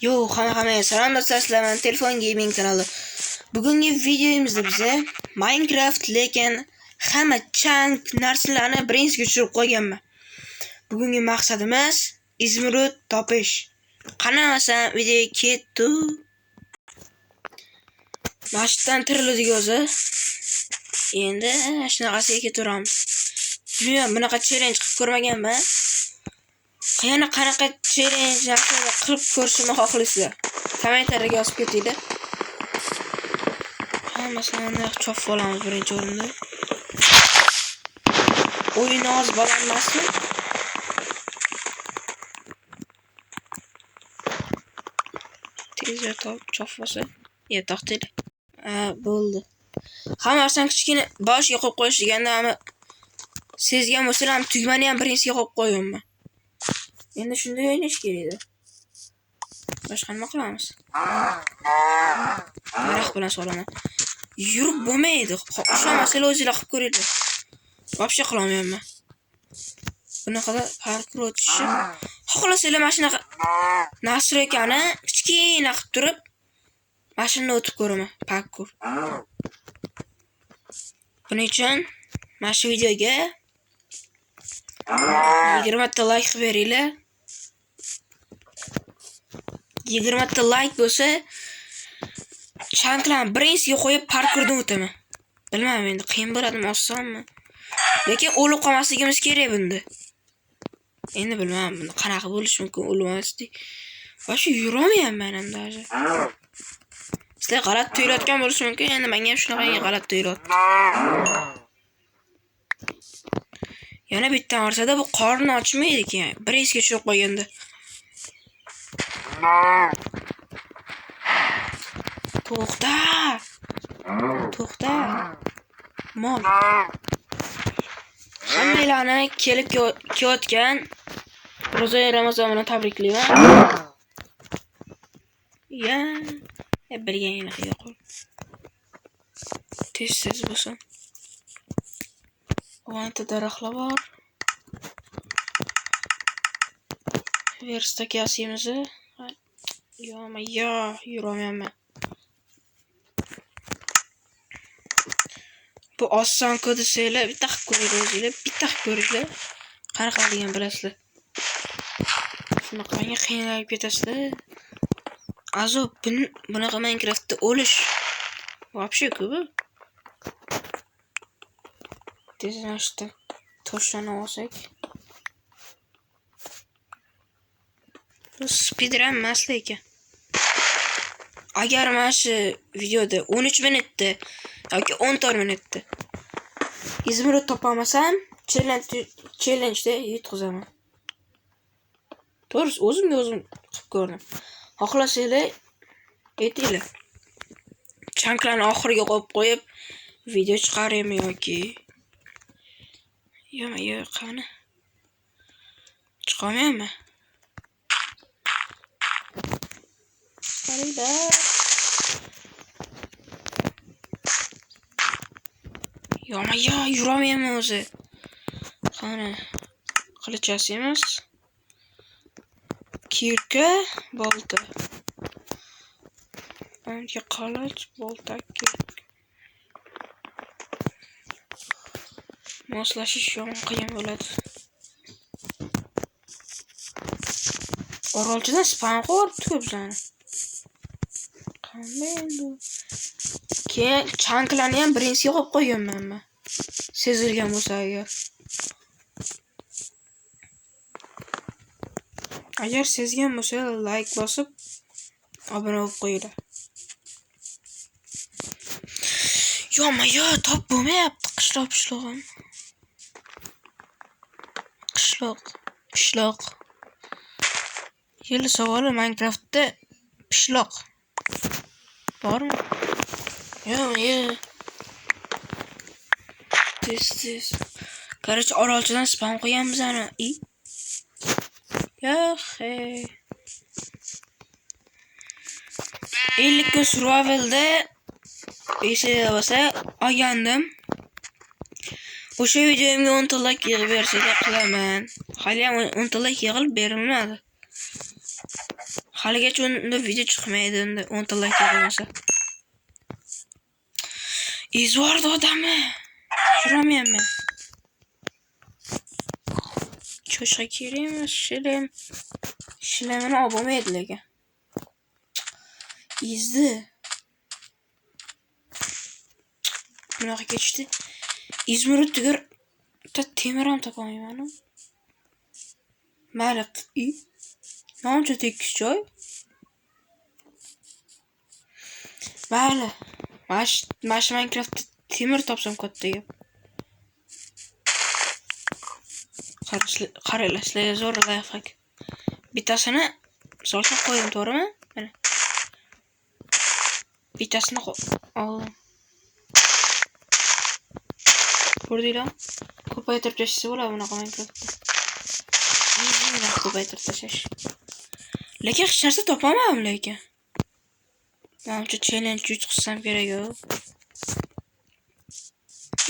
Yo, hamma salom do'stlar, sizlar Telefon Gaming kanali. Bugungi videomizda biza Minecraft lekin hamma chunk narsalarni birinchiga tushirib qo'yganman. Bugungi maqsadimiz izmirud topish. Qanaqa videoga ketdi. Mashdan tiriladigan o'zi. Endi shunaqasiga ketaveramiz. Bilmadim, bunaqa challenge qilib ko'rmaganman. Qanaqa challenge narsalar qilib ko'rishimni xohlaysizlar? Kommentarlarga yozib ketinglar. Hammasini chopib olamiz birinchi o'rinda. O'yin oz balandmasmi? Tezroq chopib olsa, to'xtaydi. Bo'ldi. Hamma narsani kichkina boshiga qo'yib qo'yish deganda, ammo sezgan bo'lsalar, tugmani ham birinchiga qo'yib qo'yganman. Endi shunday o'ynash kerak. Boshqa nima qilamiz? Daraxt bilan solaman. Yurib bo'lmaydi. O'shamasala o'zingizlar qilib ko'ringlar. Vobshe qila olmayman. Bunaqada parkur o'tishi. Xohlasanglar mashinaga nastroykani kichkina qilib turib, mashinani o'tib ko'raman. Parkur. Buning uchun mana shu videoga 20 ta like beringlar. 20 ta like bo'lsa, chanklarni birinchiga qo'yib parkurdan o'taman. Bilmadim endi qiyin bo'ladimi, osonmi? Lekin o'lib qolmasligimiz kerak bunda. Endi bilmadim buni qanaqa bo'lishi mumkin o'lmaslik. Boshi yurolmayapman ham даже. Sizlar g'alati tuyulayotgan bo'lishi mumkin, endi menga ham shunaqa g'alati tuyulyapti. Yana bitta narsada bu qorni ochmaydi-ki, birinchiga tushirib qo'yganda. To'xta. Mol. Hammalarni kelib kelayotgan Ro'za Ramazon bilan tabriklayman. Bilganingni qilib qo'y. Tez bo'lsin. O'nta daraxtlar bor. Verstak yasaymiz. Yuramayman. Bu oson-ku desanglar, bitta qilib ko'ringlar, bitta qilib ko'ringlar. Qanaqa degan bilasizlar. Shunaqa menga qiynalib ketasizlar. Azob bunaqa Minecraftda o'lish vobshe-ku bu. Tezlashda toshlarni olsak. Bu speedrun emas lekin. Agar mana shu videoda 13 minutda yoki 14 minutda izmirud topolmasam, challenge-da yutqizaman. To'g'risi, o'zim qilib ko'rdim. Xohlasanglar aytinglar. Chanklarni oxiriga qo'yib video chiqaraymi yoki qani? Chiqolmayman. Qaranglar. Yuramayman o'zi. Qani? Qilich yasaymiz. Kirka, bolta. Unga qilich, bolta, kirka. Moslashish yomon qiyin bo'ladi. Orolchidan spam qo'yibdi bizani. Qanday endi? Keyin chanklarni ham birinchiga qo'yib qo'yganman men. Sezilgan bo'lsa agar. Agar sezgan bo'lsa, like bosib obuna bo'lib qo'yinglar. Top bo'lmayapti qishloq. Pishloq. Yil savoli Minecraftda pishloq bormi? Yo'q. Tez. Qarich orolchidan spam qo'yganmiz ana. Yo'q. 50 kun survivalda esingizda bo'lsa olgandim. O'sha videomga 10 ta like yig'ib bersanglar qilaman. Hali ham 10 ta like yig'ilib berilmadi. Haligacha unda video chiqmaydi, unda 10 ta like bo'lmasa. Izvordi odamni. Yuramayapman. Cho'chqa kerakmi? Shilamini olib bo'lmaydi lekin. Izdi. Bunaqa ketishdi. İzmir'e tügür temir ham topolmayman. Mayli, manimcha tekis joy. Mayli. Mana Minecraftda temir topsam katta gap. Qaranglar, sizlarga zo'r lifehack. Bittasini solsam qo'ydim, to'g'rimi? Mana. Bittasini oldim. Ko'rdinglar? Ko'paytirib tashlasa bo'ladi bunaqa Minecraftda. Yuzinglar ko'paytirib tashlash. Lekin hech narsa topolmadim lekin. Menimcha challenge yutqizsam kerak-ku.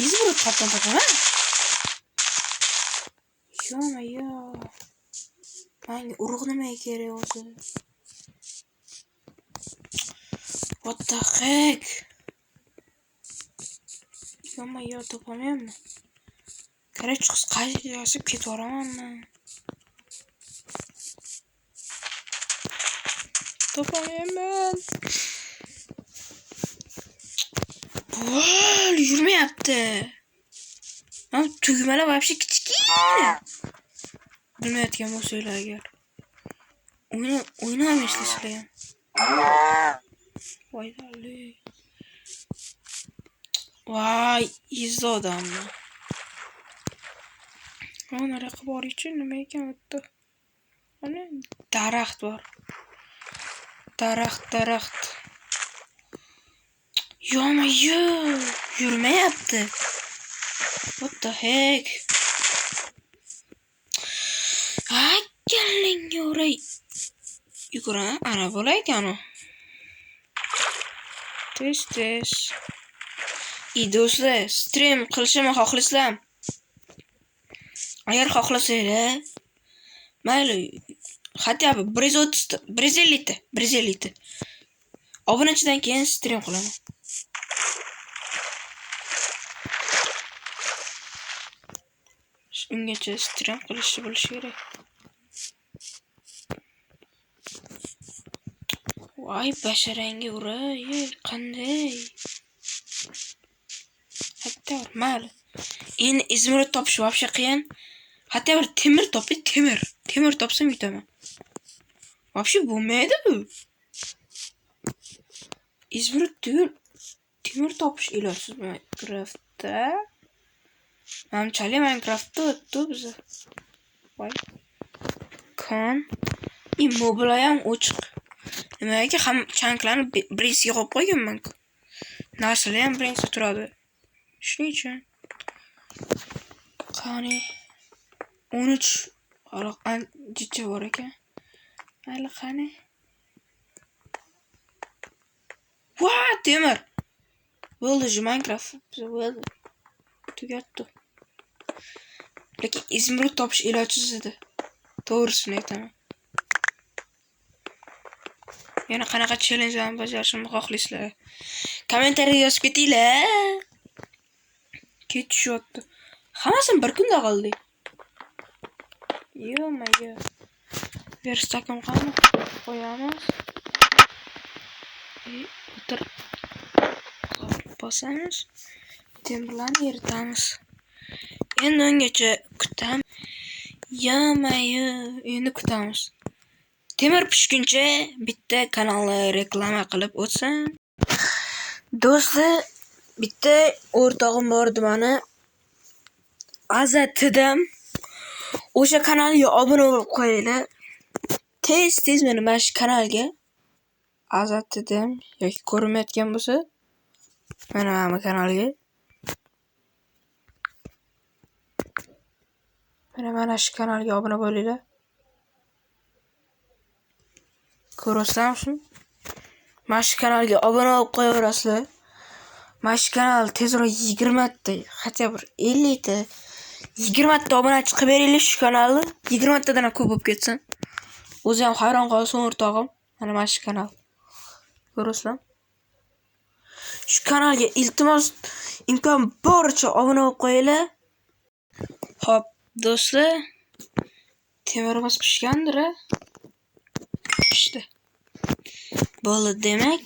Izbirni topaman. Yo. Menga urug' nima kerak o'zi? What the heck? Yo topolmayapman. Kerak chiqsa qayerga ketaveramman. Topolmayapman. Voy, yurmayapti. Mana tugmalar вообще kichkina. Bilmayotgan bo'lsanglar agar. O'yini ham ishlasizlar ham. Voydali. Voy, izdi odamni. Mana raqib bor uchun nima ekan bu? Mana daraxt bor. Daraxt. Yo, yurmayapti. What the heck? Kelling yuray. Yugura, ana bo'laykan u. Tez. Do'stlar, stream qilishimni xohlaysizlar? Agar xohlasanglar, mayli, hatto 150 obunachidan keyin stream qilaman. Ungacha stream qilishni bilish kerak. Voy, basharangga uray, qanday? Hatto mayli. Endi Izmirni topish вообще qiyin. Hatto bir temir topib, temir topsam yutaman. Вообще bo'lmaydi bu. İzmir temir topish ilojsiz Minecraftda. Menimcha Minecraftda o'tdi biza. Voy. Immobile ham ochiq. Nimaga ham chanklarni birinchiga qo'yib qo'yganman-ku. Narsalar ham birinchi turadi. Shuning uchun. Qani 13 jicha bor ekan. Mayli qani. What? Temir. Bo'ldi Minecraft. Bo'ldi. Tugatdi. Lekin Izmirni topish ilojsiz edi. To'g'risini aytaman. Yana qanaqa challengelarni bajarishimni xohlaysizlar? Kommentariyaga yozib ketinglar. Ketishyapti. Hammasini bir kunda qildik. Yo. Verstakim qani? Qo'yamiz. O'tir. Bosamiz. Temirlarni eritamiz. Endi ungacha kutamiz. Endi kutamiz. Temir pishguncha bitta kanalni reklama qilib o'tsam. Do'stlar, bitta o'rtog'im bor mani. Azatidim. O'sha kanalga obuna bo'lib qo'yinglar. Tez mana shu kanalga Azatidim yoki ko'rinmayotgan bo'lsa, mana kanalga mana shu kanalga obuna bo'linglar. Ko'rasizlarmi shuni? Mana shu kanalga obuna bo'lib qo'yaverasizlar. Mana shu kanal tezroq 20 ta, hatto bir 50 ta, 20 ta obunachi qilib beringlar shu kanalni. 20 tadan ko'p bo'lib ketsin. O'zi ham hayron qolsin o'rtog'im. Mana shu kanal. Ko'rasizlar? Shu kanalga iltimos imkon boricha obuna bo'lib qo'yinglar. Xo'p, do'stlar, temirimiz pishgandir. Pishdi. Bo'ldi demak,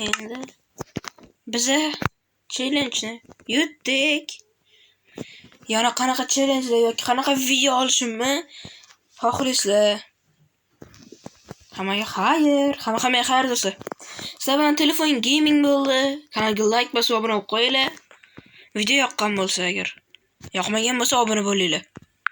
endi biz challenge-ni yutdik. Yana qanaqa challenge yoki qanaqa video olishimni xohlaysizlar? Hammaga xayr do'stlar. Sizlar bilan telefon gaming bo'ldi. Kanalga like bosib obuna bo'lib qo'yinglar. Video yoqqan bo'lsa agar, yoqmagan bo'lsa obuna bo'linglar.